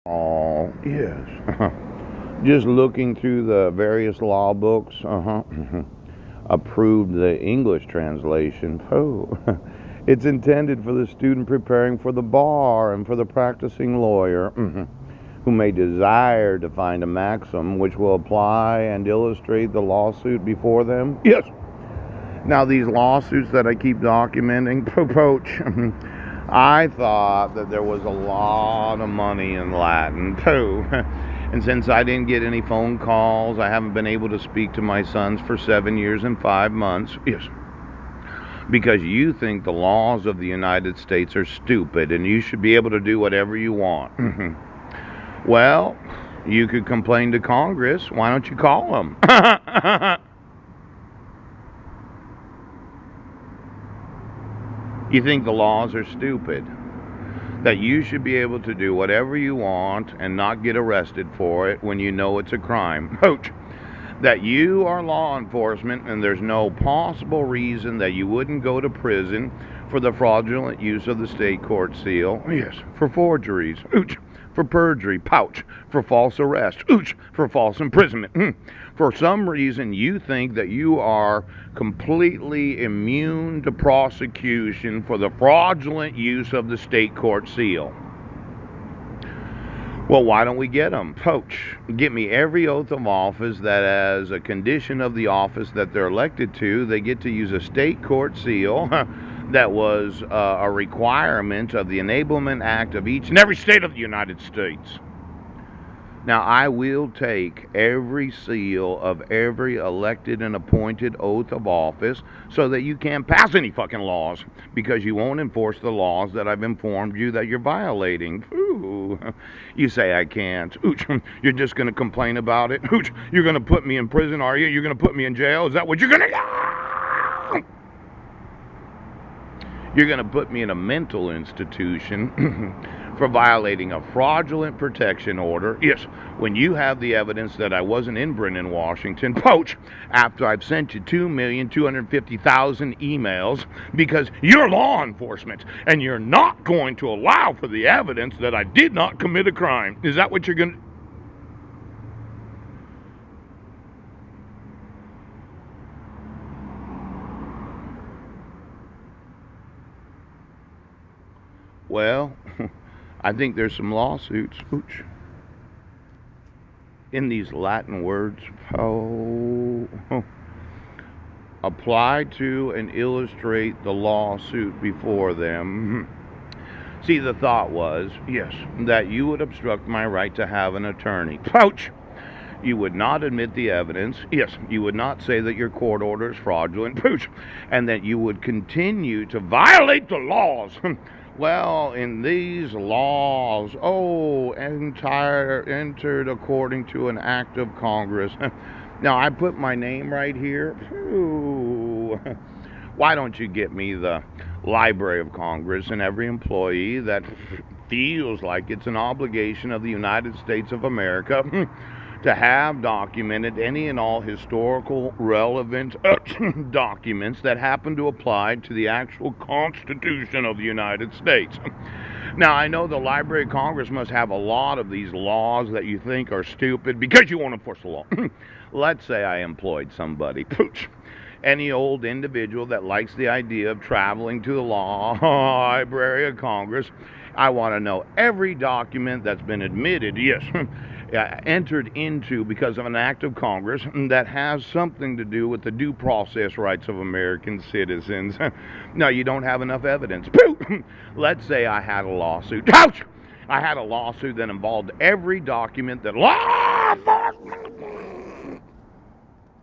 Oh, yes. Just looking through the various law books, approved the English translation. Oh, it's intended for the student preparing for the bar and for the practicing lawyer who may desire to find a maxim which will apply and illustrate the lawsuit before them. Yes. Now, these lawsuits that I keep documenting, Poach, I thought that there was a lot of money in Latin, too. And since I didn't get any phone calls, I haven't been able to speak to my sons for 7 years and 5 months. Yes. Because you think the laws of the United States are stupid and you should be able to do whatever you want. Well, you could complain to Congress. Why don't you call them? You think the laws are stupid, that you should be able to do whatever you want and not get arrested for it when you know it's a crime. Coach, that you are law enforcement and there's no possible reason that you wouldn't go to prison for the fraudulent use of the state court seal. Yes, for forgeries. Ooch. For perjury. Pouch. For false arrest. Ooch. For false imprisonment. For some reason, you think that you are completely immune to prosecution for the fraudulent use of the state court seal. Well, why don't we get them? Poach. Get me every oath of office that, as a condition of the office that they're elected to, they get to use a state court seal that was a requirement of the Enablement Act of each and every state of the United States. Now, I will take every seal of every elected and appointed oath of office so that you can't pass any fucking laws because you won't enforce the laws that I've informed you that you're violating. Ooh, you say I can't. Ooch, you're just going to complain about it? Ooch, you're going to put me in prison, are you? You're going to put me in jail? Is that what you're going to... You're going to put me in a mental institution for violating a fraudulent protection order. Yes, when you have the evidence that I wasn't in Brennan, Washington, Poach, after I've sent you 2,250,000 emails because you're law enforcement and you're not going to allow for the evidence that I did not commit a crime. Is that what you're going to... Well, I think there's some lawsuits. Ooch. In these Latin words, apply to and illustrate the lawsuit before them. See, the thought was, yes, that you would obstruct my right to have an attorney. Pouch! You would not admit the evidence. Yes, you would not say that your court order is fraudulent. Pouch! And that you would continue to violate the laws. Well, in these laws, entered according to an act of Congress. Now, I put my name right here. Ooh. Why don't you get me the Library of Congress and every employee that feels like it's an obligation of the United States of America to have documented any and all historical relevant documents that happen to apply to the actual Constitution of the United States. Now, I know the Library of Congress must have a lot of these laws that you think are stupid because you won't enforce the law. Let's say I employed somebody, pooch, any old individual that likes the idea of traveling to the Library of Congress. I want to know every document that's been admitted, yes, entered into because of an act of Congress that has something to do with the due process rights of American citizens. No, you don't have enough evidence. Let's say I had a lawsuit. Ouch! I had a lawsuit that involved every document that law enforcement